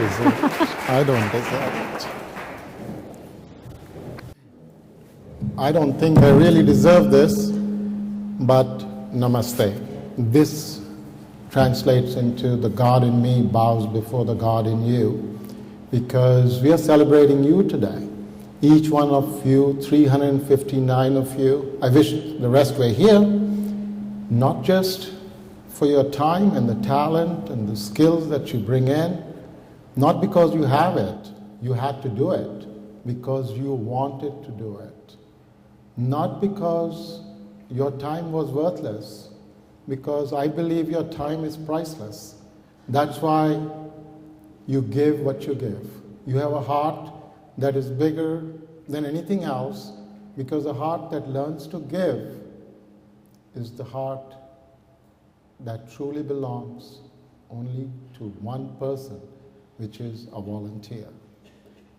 deserve it. I don't deserve it. I don't think I really deserve this, but namaste. This translates into the God in me bows before the God in you, because we are celebrating you today. Each one of you, 359 of you. I wish the rest were here, not just for your time and the talent and the skills that you bring in, not because you have it, you had to do it, because you wanted to do it. Not because your time was worthless, because I believe your time is priceless. That's why you give what you give. You have a heart that is bigger than anything else, because a heart that learns to give is the heart that truly belongs only to one person, which is a volunteer.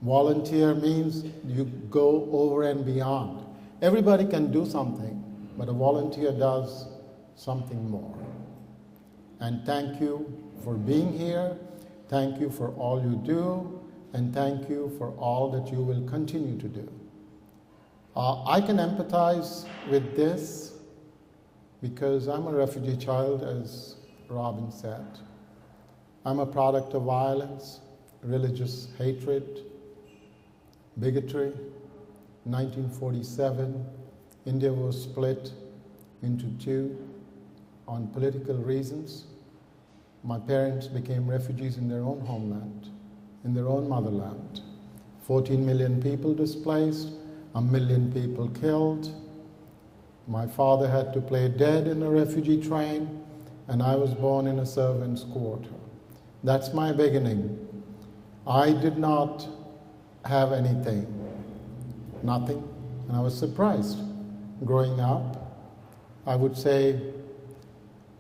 Volunteer means you go over and beyond. Everybody can do something, but a volunteer does something more. And thank you for being here. Thank you for all you do. And thank you for all that you will continue to do. I can empathize with this because I'm a refugee child, as Robin said. I'm a product of violence, religious hatred, bigotry. 1947, India was split into two on political reasons. My parents became refugees in their own homeland, in their own motherland. 14 million people displaced, 1 million people killed. My father had to play dead in a refugee train, and I was born in a servant's quarter. That's my beginning. I did not have anything, nothing, and I was surprised. Growing up, I would say,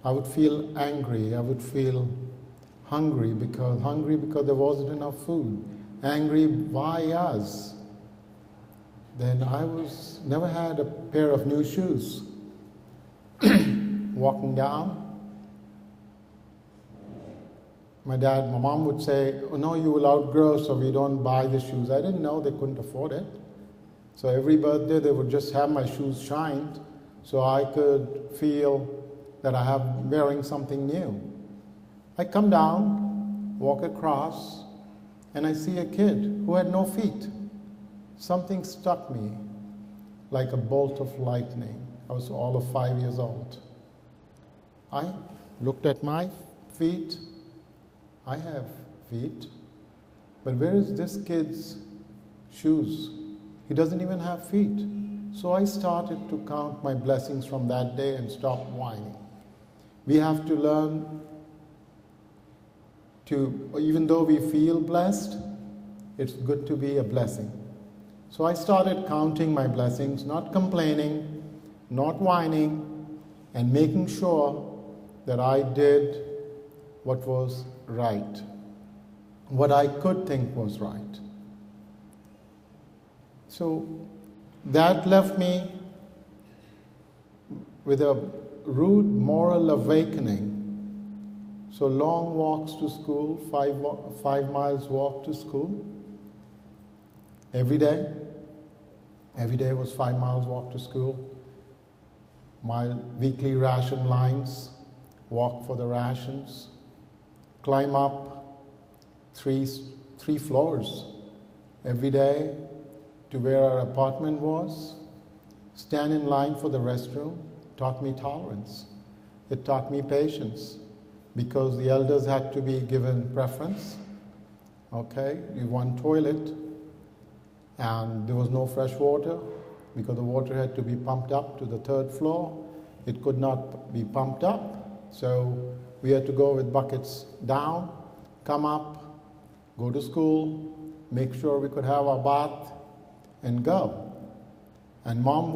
I would feel angry, I would feel hungry because there wasn't enough food. Angry, why us? Then I never had a pair of new shoes. Walking down, my mom would say, oh no, you will outgrow, so we don't buy the shoes. I didn't know they couldn't afford it. So every birthday they would just have my shoes shined so I could feel that I am wearing something new. I come down, walk across, and I see a kid who had no feet. Something struck me like a bolt of lightning. I was all of 5 years old. I looked at my feet. I have feet, but where is this kid's shoes? He doesn't even have feet. So I started to count my blessings from that day and stop whining. We have to learn to, even though we feel blessed, it's good to be a blessing. So I started counting my blessings, not complaining, not whining, and making sure that I did what was right, what I could think was right. So that left me with a rude moral awakening. So long walks to school, 5 miles walk to school, every day. Every day was 5 miles walk to school. My weekly ration lines, walk for the rations, climb up three floors every day to where our apartment was, stand in line for the restroom, taught me tolerance. It taught me patience, because the elders had to be given preference. Okay, you want toilet, and there was no fresh water, because the water had to be pumped up to the 3rd floor. It could not be pumped up, so we had to go with buckets down, come up, go to school, make sure we could have our bath, and go. And mom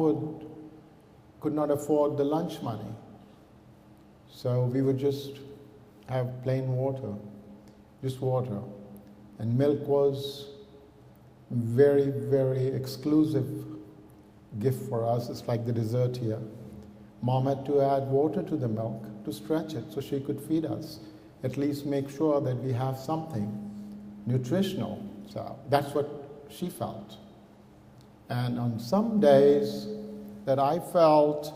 could not afford the lunch money. So we would just have plain water, just water. And milk was very, very exclusive gift for us. It's like the dessert here. Mom had to add water to the milk to stretch it so she could feed us. At least make sure that we have something. nutritional. So that's what she felt. And on some days that I felt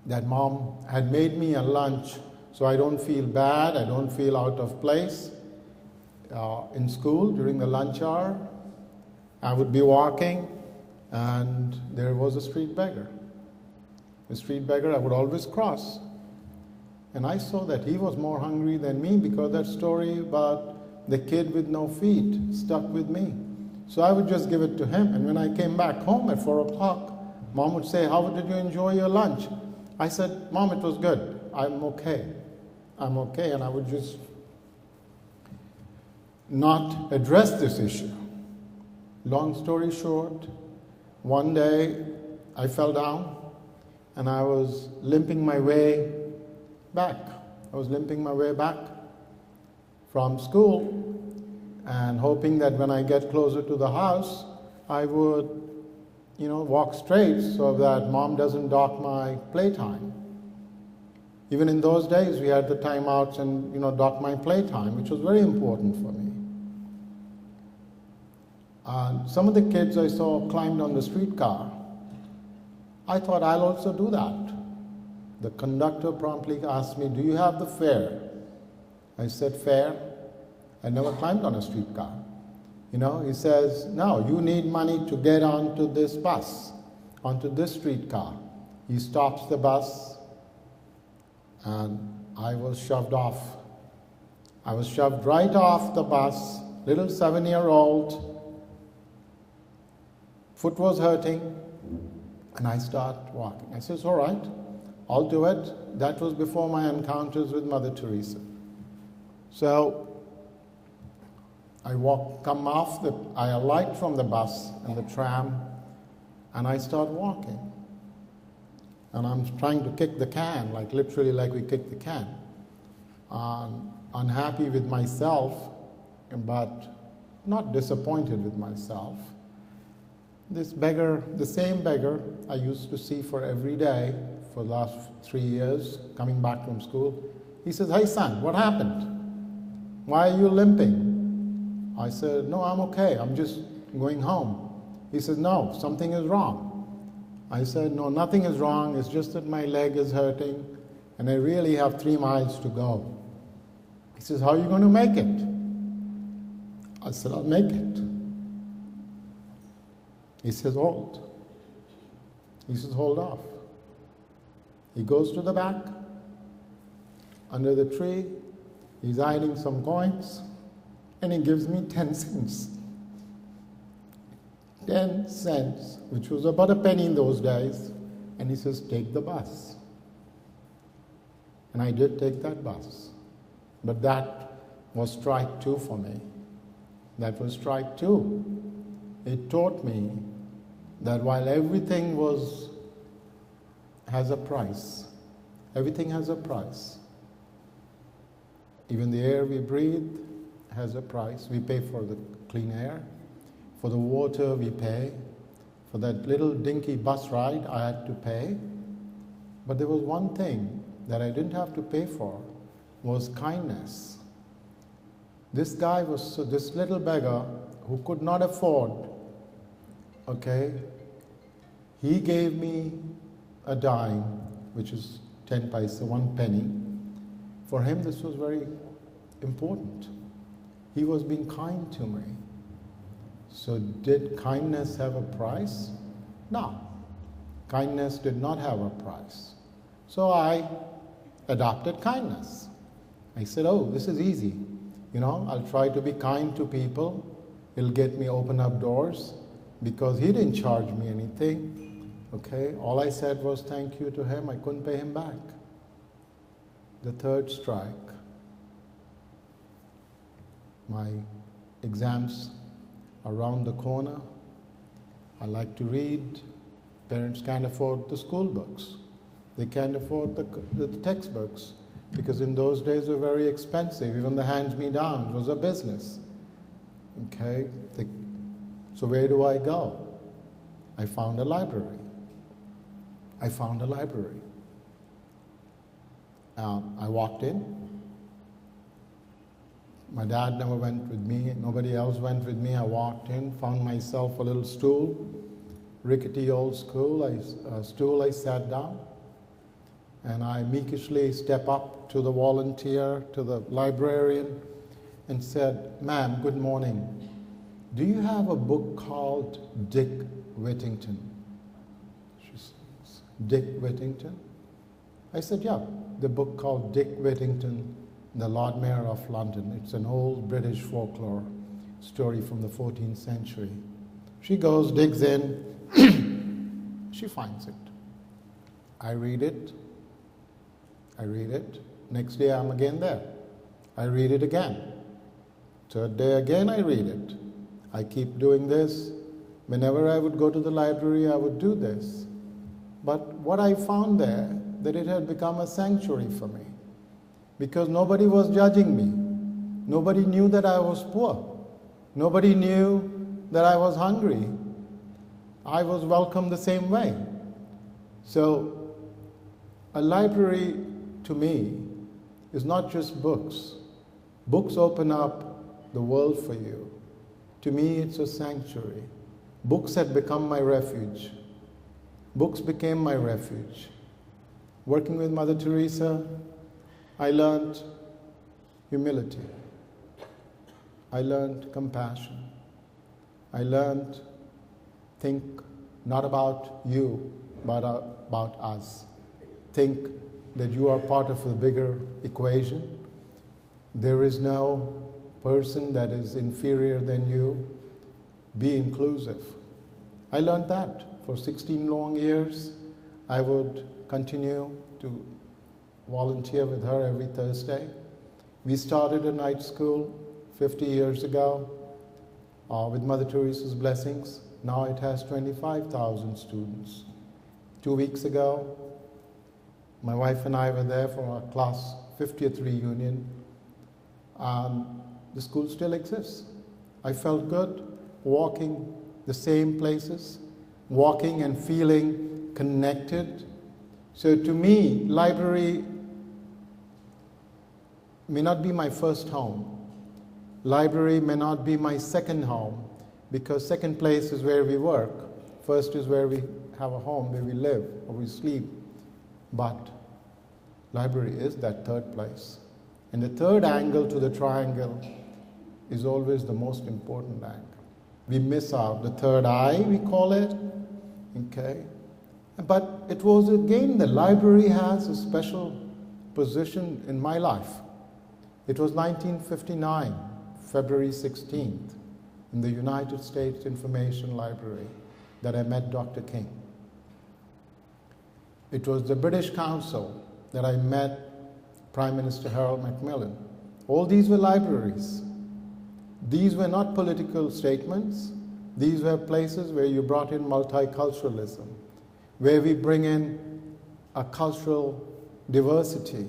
that Mom had made me a lunch so I don't feel bad, I don't feel out of place in school during the lunch hour, I would be walking and there was a street beggar. The street beggar I would always cross. And I saw that he was more hungry than me because that story about the kid with no feet stuck with me. So I would just give it to him. And when I came back home at 4 o'clock, Mom would say, "How did you enjoy your lunch?" I said, "Mom, it was good. I'm okay. I'm okay." And I would just not address this issue. Long story short, one day I fell down and I was limping my way back. I was limping my way back from school and hoping that when I get closer to the house, I would, walk straight so that Mom doesn't dock my playtime. Even in those days, we had the timeouts and, dock my playtime, which was very important for me. Some of the kids I saw climbed on the streetcar. I thought I'll also do that. The conductor promptly asked me, "Do you have the fare?" I said, "Fare?" I never climbed on a streetcar. He says, "No, you need money to get onto this bus, onto this streetcar." He stops the bus and I was shoved off. I was shoved right off the bus, little 7-year-old. Foot was hurting and I start walking. I says, "All right, I'll do it." That was before my encounters with Mother Teresa. So I I alight from the bus and the tram and I start walking. And I'm trying to kick the can, literally like we kick the can. Unhappy with myself, but not disappointed with myself. This beggar, the same beggar I used to see for every day for the last 3 years, coming back from school, he says, "Hey son, what happened? Why are you limping?" I said, "No, I'm okay. I'm just going home." He says, "No, something is wrong." I said, "No, nothing is wrong. It's just that my leg is hurting and I really have 3 miles to go." He says, "How are you going to make it?" I said, "I'll make it." He says, "Hold." He says, "Hold off." He goes to the back. Under the tree, he's hiding some coins. And he gives me 10 cents. 10 cents, which was about a penny in those days. And he says, "Take the bus." And I did take that bus. But that was strike 2 for me. That was strike 2. It taught me that while everything has a price, everything has a price. Even the air we breathe has a price. We pay for the clean air. For the water we pay. For that little dinky bus ride I had to pay. But there was one thing that I didn't have to pay for, was kindness. This little beggar who could not afford, he gave me a dime, which is 10 paise, 1 penny. For him this was very important. He was being kind to me. So did kindness have a price? No. Kindness did not have a price. So I adopted kindness. I said, "Oh, this is easy. I'll try to be kind to people. It'll get me open up doors," because he didn't charge me anything. All I said was thank you to him. I couldn't pay him back. The 3rd strike. My exams are around the corner. I like to read. Parents can't afford the school books. They can't afford the textbooks because in those days they were very expensive. Even the hand-me-down was a business. So where do I go? I found a library. I walked in. My dad never went with me. Nobody else went with me. I walked in, found myself a little stool, rickety old stool. I sat down, and I meekishly stepped up to the volunteer, to the librarian, and said, "Ma'am, good morning. Do you have a book called Dick Whittington?" She says, "Dick Whittington?" I said, "Yeah, the book called Dick Whittington, the Lord Mayor of London. It's an old British folklore story from the 14th century." She goes, digs in, she finds it. I read it. Next day I'm again there. I read it again. Third day again I read it. I keep doing this. Whenever I would go to the library, I would do this. But what I found there, that it had become a sanctuary for me, because nobody was judging me. Nobody knew that I was poor. Nobody knew that I was hungry. I was welcomed the same way. So a library, to me, is not just books. Books open up the world for you. To me, it's a sanctuary. Books had become my refuge. Books became my refuge. Working with Mother Teresa, I learned humility. I learned compassion. I learned think not about you, but about us. Think that you are part of a bigger equation. There is no person that is inferior than you. Be inclusive. I learned that. For 16 long years, I would continue to volunteer with her every Thursday. We started a night school 50 years ago with Mother Teresa's blessings. Now it has 25,000 students. 2 weeks ago, my wife and I were there for our class 50th reunion. The school still exists. I felt good walking the same places, walking and feeling connected. So to me, library may not be my first home. Library may not be my second home, because second place is where we work. First is where we have a home, where we live or we sleep. But library is that third place. And the third angle to the triangle is always the most important angle. We miss out the third eye, we call it. Okay? But it was again, the library has a special position in my life. It was 1959, February 16th, in the United States Information Library, that I met Dr. King. It was the British Council that I met Prime Minister Harold Macmillan. All these were libraries. These were not political statements. These were places where you brought in multiculturalism, where we bring in a cultural diversity.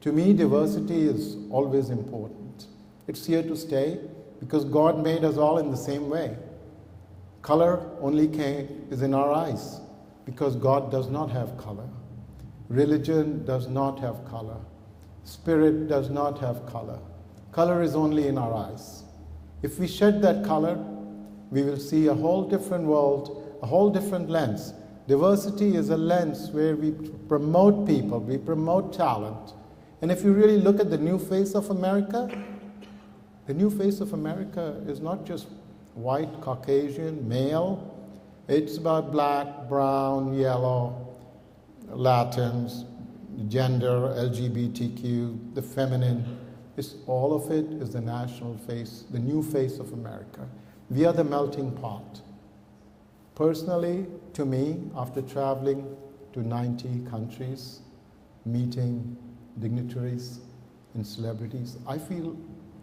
To me, diversity is always important. It's here to stay because God made us all in the same way. Color only is in our eyes because God does not have color. Religion does not have color. Spirit does not have color. Color is only in our eyes. If we shed that color, we will see a whole different world, a whole different lens. Diversity is a lens where we promote people, we promote talent. And if you really look at the new face of America, the new face of America is not just white, Caucasian, male. It's about black, brown, yellow, Latins, gender, LGBTQ, the feminine. All of it is the national face, the new face of America. We are the melting pot. Personally, to me, after traveling to 90 countries, meeting dignitaries and celebrities, I feel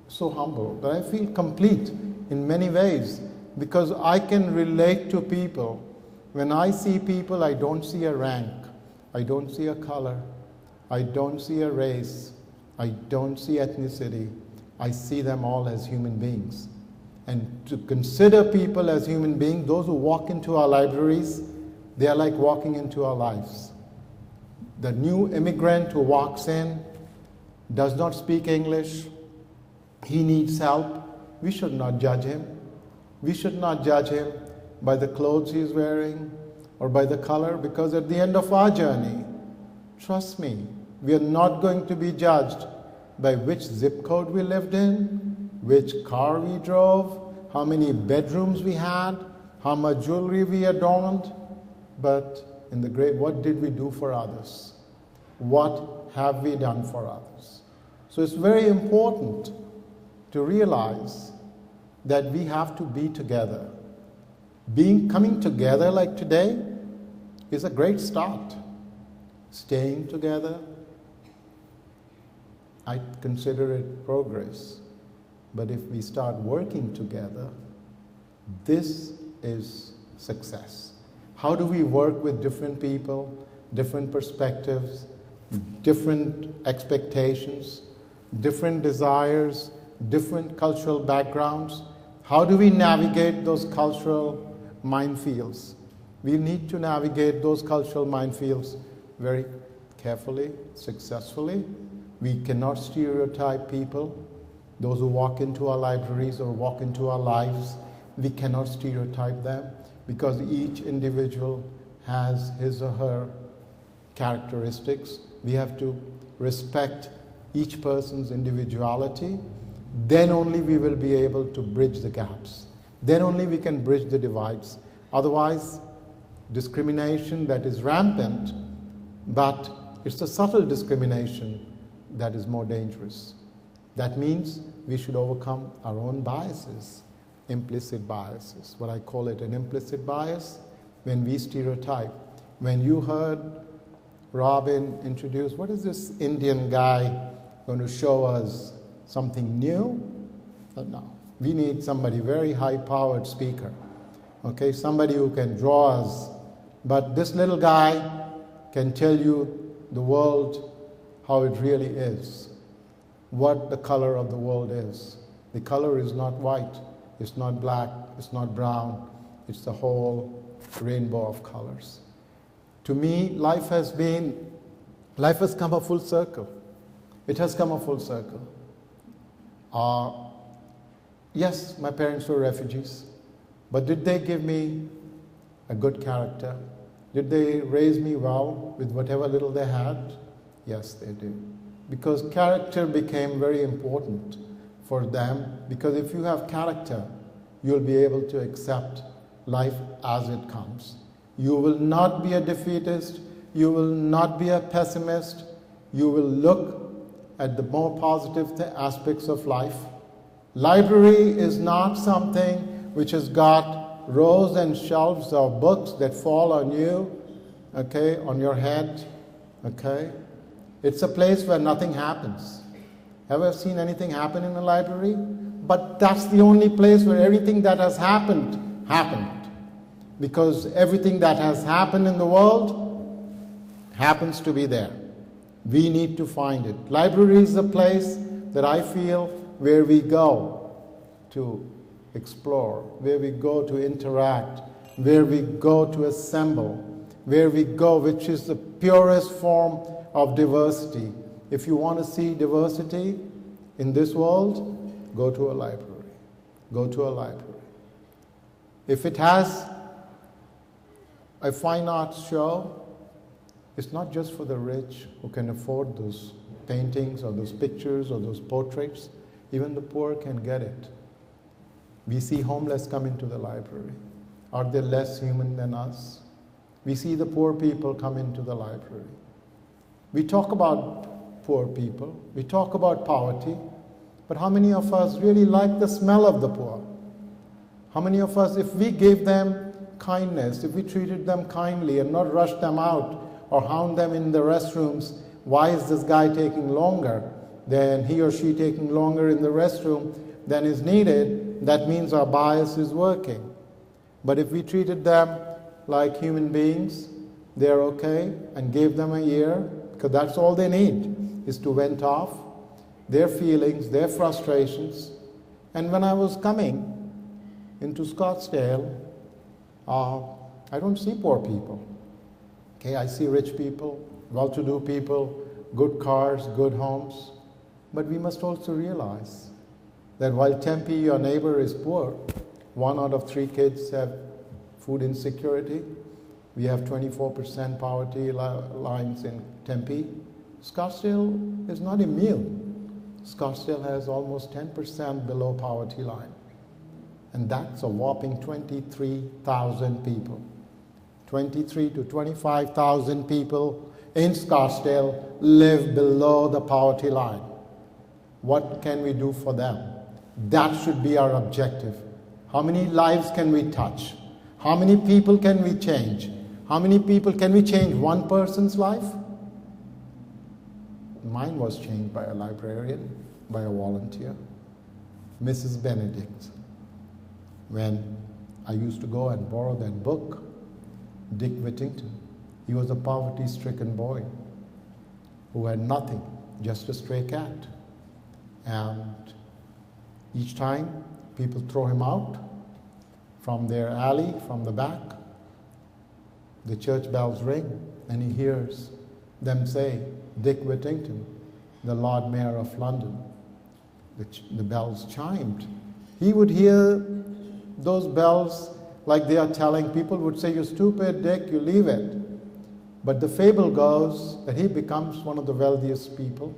so humble, but I feel complete in many ways because I can relate to people. When I see people, I don't see a rank, I don't see a color, I don't see a race, I don't see ethnicity. I see them all as human beings. And to consider people as human beings, those who walk into our libraries, they are like walking into our lives. The new immigrant who walks in does not speak English, he needs help, we should not judge him. We should not judge him by the clothes he's wearing or by the color, because at the end of our journey, trust me, we are not going to be judged by which zip code we lived in, which car we drove, how many bedrooms we had, how much jewelry we adorned, but in the grave, what did we do for others? What have we done for others? So it's very important to realize that we have to be together. Coming together like today is a great start. Staying together, I consider it progress. But if we start working together, this is success. How do we work with different people, different perspectives, different expectations, different desires, different cultural backgrounds? How do we navigate those cultural minefields? We need to navigate those cultural minefields very carefully, successfully. We cannot stereotype people. Those who walk into our libraries or walk into our lives, we cannot stereotype them, because each individual has his or her characteristics. We have to respect each person's individuality. Then only we will be able to bridge the gaps. Then only we can bridge the divides. Otherwise, discrimination that is rampant, but it's a subtle discrimination that is more dangerous. That means we should overcome our own biases, implicit biases. What I call it an implicit bias, when we stereotype. When you heard Robin introduce, what is this Indian guy going to show us something new? No. We need somebody very high-powered speaker. Okay, somebody who can draw us. But this little guy can tell you the world, how it really is, what the color of the world is. The color is not white, it's not black, it's not brown, it's the whole rainbow of colors. To me, life has come a full circle. It has come a full circle. Yes, my parents were refugees, but did they give me a good character? Did they raise me well with whatever little they had? Yes, they did. Because character became very important for them, because if you have character, you'll be able to accept life as it comes. You will not be a defeatist, you will not be a pessimist, you will look at the more positive aspects of life. Library is not something which has got rows and shelves of books that fall on you, okay, on your head, okay? It's a place where nothing happens. Ever seen anything happen in a library? But that's the only place where everything that has happened, happened. Because everything that has happened in the world happens to be there. We need to find it. Library is a place that I feel where we go to explore, where we go to interact, where we go to assemble, where we go, which is the purest form of diversity. If you want to see diversity in this world, go to a library. Go to a library. If it has a fine arts show, it's not just for the rich who can afford those paintings or those pictures or those portraits. Even the poor can get it. We see homeless come into the library. Are they less human than us? We see the poor people come into the library. We talk about poor people. We talk about poverty. But how many of us really like the smell of the poor? How many of us, if we gave them kindness, if we treated them kindly and not rushed them out or hound them in the restrooms, why is this guy taking longer than he or she taking longer in the restroom than is needed? That means our bias is working. But if we treated them like human beings, they're okay, and gave them a ear, because that's all they need, is to vent off their feelings, their frustrations. And when I was coming into Scottsdale, I don't see poor people. Okay, I see rich people, well-to-do people, good cars, good homes. But we must also realize that while Tempe, your neighbor, is poor, 1 out of 3 kids have food insecurity. We have 24% poverty lines in Tempe. Scottsdale is not immune. Scottsdale has almost 10% below poverty line. And that's a whopping 23,000 people. 23 to 25,000 people in Scottsdale live below the poverty line. What can we do for them? That should be our objective. How many lives can we touch? How many people can we change? How many people can we change? One person's life? Mine was changed by a librarian, by a volunteer, Mrs. Benedict. When I used to go and borrow that book, Dick Whittington. He was a poverty-stricken boy who had nothing, just a stray cat. And each time people throw him out from their alley, from the back, the church bells ring, and he hears them say, Dick Whittington, the Lord Mayor of London. The bells chimed. He would hear those bells like they are telling people, would say, you stupid Dick, you leave it. But the fable goes that he becomes one of the wealthiest people.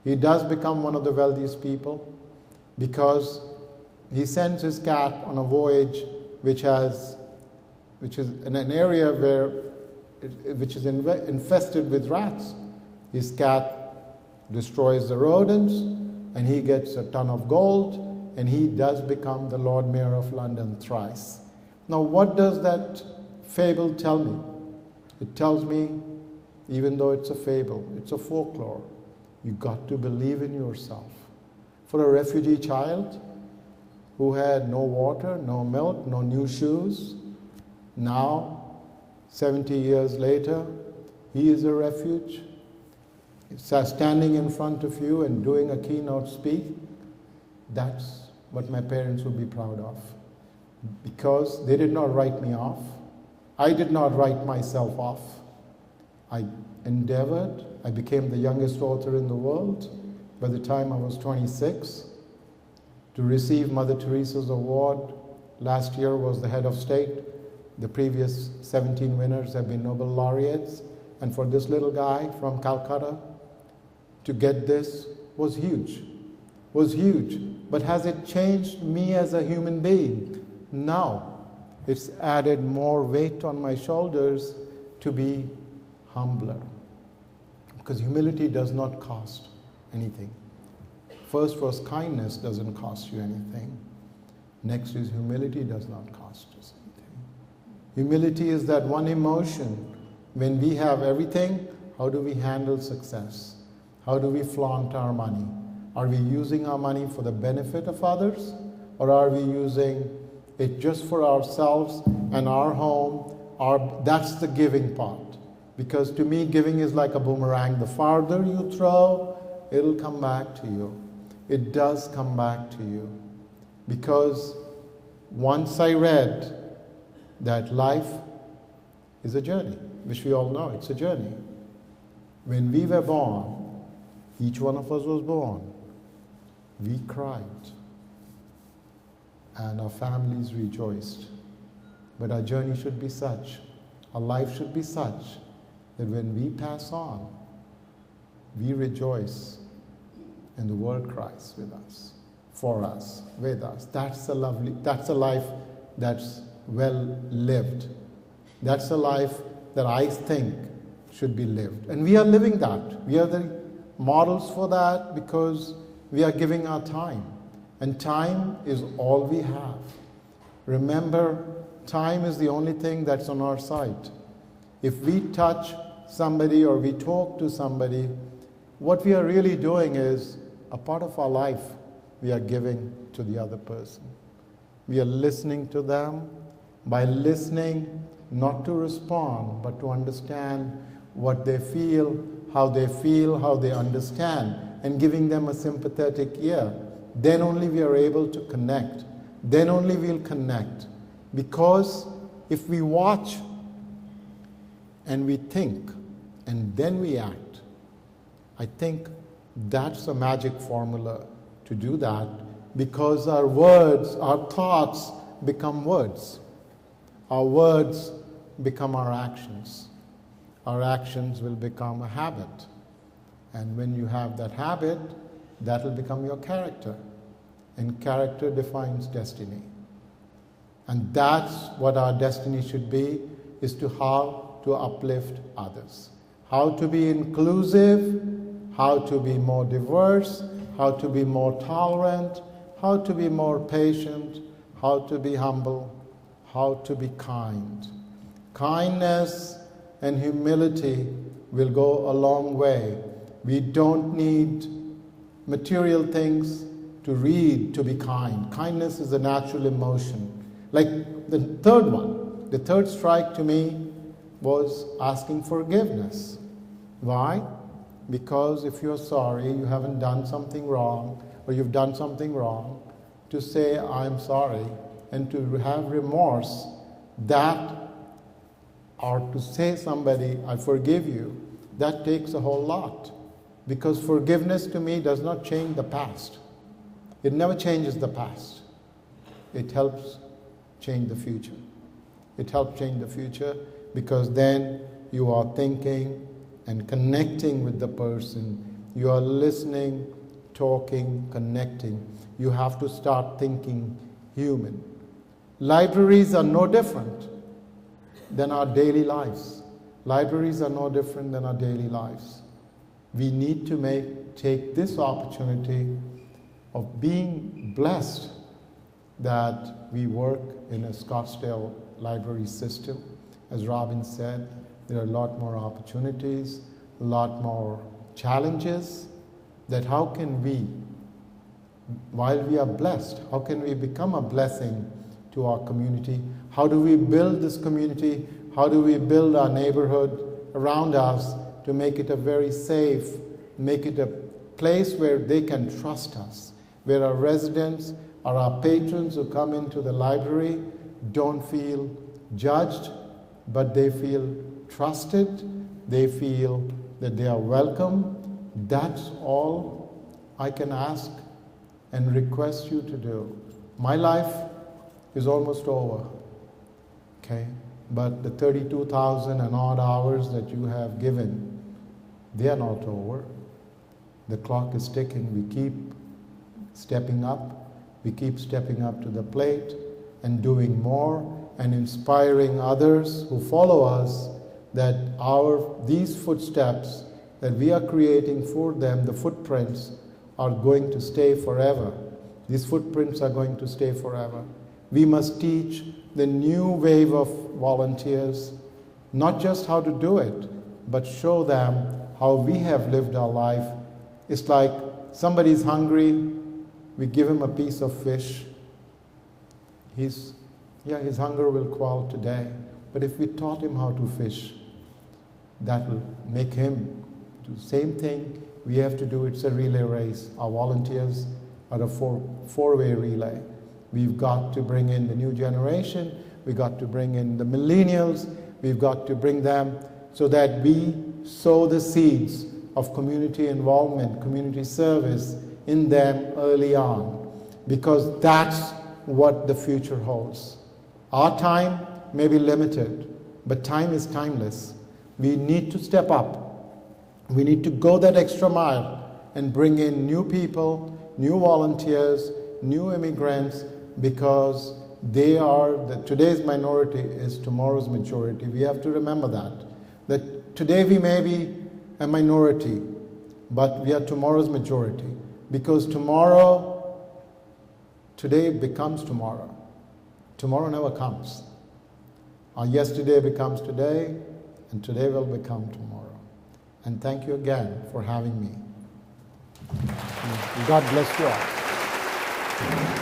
He does become one of the wealthiest people because he sends his cat on a voyage which is in an area which is infested with rats. His cat destroys the rodents, and he gets a ton of gold, and he does become the Lord Mayor of London thrice. Now, what does that fable tell me? It tells me, even though it's a fable, it's a folklore, you got to believe in yourself. For a refugee child who had no water, no milk, no new shoes, now, 70 years later, he is a refuge. Standing in front of you and doing a keynote speak, that's what my parents would be proud of. Because they did not write me off. I did not write myself off. I endeavored. I became the youngest author in the world by the time I was 26. To receive Mother Teresa's award, last year was the head of state. The previous 17 winners have been Nobel laureates. And for this little guy from Calcutta to get this was huge. But has it changed me as a human being? No. It's added more weight on my shoulders to be humbler. Because humility does not cost anything. First was kindness doesn't cost you anything. Next is humility does not cost us anything. Humility is that one emotion. When we have everything, how do we handle success? How do we flaunt our money? Are we using our money for the benefit of others? Or are we using it just for ourselves and our home? That's the giving part. Because to me, giving is like a boomerang. The farther you throw, it'll come back to you. It does come back to you. Because once I read that life is a journey, which we all know, it's a journey. When we were born, each one of us was born, we cried. And our families rejoiced. But our journey should be such, our life should be such, that when we pass on, we rejoice and the world cries with us, for us, with us. That's a life that's well lived. That's a life that I think should be lived. And we are living that. We are the models for that because we are giving our time. And time is all we have. Remember, time is the only thing that's on our side. If we touch somebody or we talk to somebody, what we are really doing is a part of our life we are giving to the other person. We are listening to them. By listening, not to respond, but to understand what they feel, how they understand, and giving them a sympathetic ear. Then only we are able to connect. Then only we'll connect. Because if we watch and we think and then we act, I think that's a magic formula to do that. because our words, our thoughts become words. Our words become our actions. Our actions will become a habit. And when you have that habit, that will become your character. And character defines destiny. And that's what our destiny should be, is to how to uplift others. How to be inclusive, how to be more diverse, how to be more tolerant, how to be more patient, how to be humble, how to be kind. Kindness and humility will go a long way. We don't need material things to read to be kind. Kindness is a natural emotion. Like the third strike to me was asking forgiveness. Why? Because if you're sorry, you haven't done something wrong, or you've done something wrong, to say, I'm sorry, and to have remorse, that, or to say somebody, I forgive you, that takes a whole lot. Because forgiveness to me does not change the past. It never changes the past. It helps change the future. It helps change the future because then you are thinking and connecting with the person. You are listening, talking, connecting. You have to start thinking human. Libraries are no different than our daily lives. Libraries are no different than our daily lives. We need to take this opportunity of being blessed that we work in a Scottsdale library system. As Raveen said, there are a lot more opportunities, a lot more challenges, that how can we, while we are blessed, how can we become a blessing to our community? How do we build this community? How do we build our neighborhood around us to make it a very safe, make it a place where they can trust us, where our residents or our patrons who come into the library don't feel judged, but they feel trusted, they feel that they are welcome. That's all I can ask and request you to do. My life is almost over, okay? But the 32,000 and odd hours that you have given, they are not over. The clock is ticking. We keep stepping up. We keep stepping up to the plate and doing more and inspiring others who follow us that these footsteps that we are creating for them, the footprints, are going to stay forever. These footprints are going to stay forever. We must teach the new wave of volunteers not just how to do it, but show them how we have lived our life. It's like somebody's hungry, we give him a piece of fish. His hunger will quell today. But if we taught him how to fish, that will make him do the same thing. We have to do, it's a relay race. Our volunteers are a four-way relay. We've got to bring in the new generation, we've got to bring in the millennials, we've got to bring them so that we sow the seeds of community involvement, community service in them early on, because that's what the future holds. Our time may be limited, but time is timeless. We need to step up. We need to go that extra mile and bring in new people, new volunteers, new immigrants, because they are, today's minority is tomorrow's majority. We have to remember that today we may be a minority, but we are tomorrow's majority, because today becomes tomorrow. Tomorrow never comes. Our yesterday becomes today, and today will become tomorrow. And thank you again for having me. God bless you all.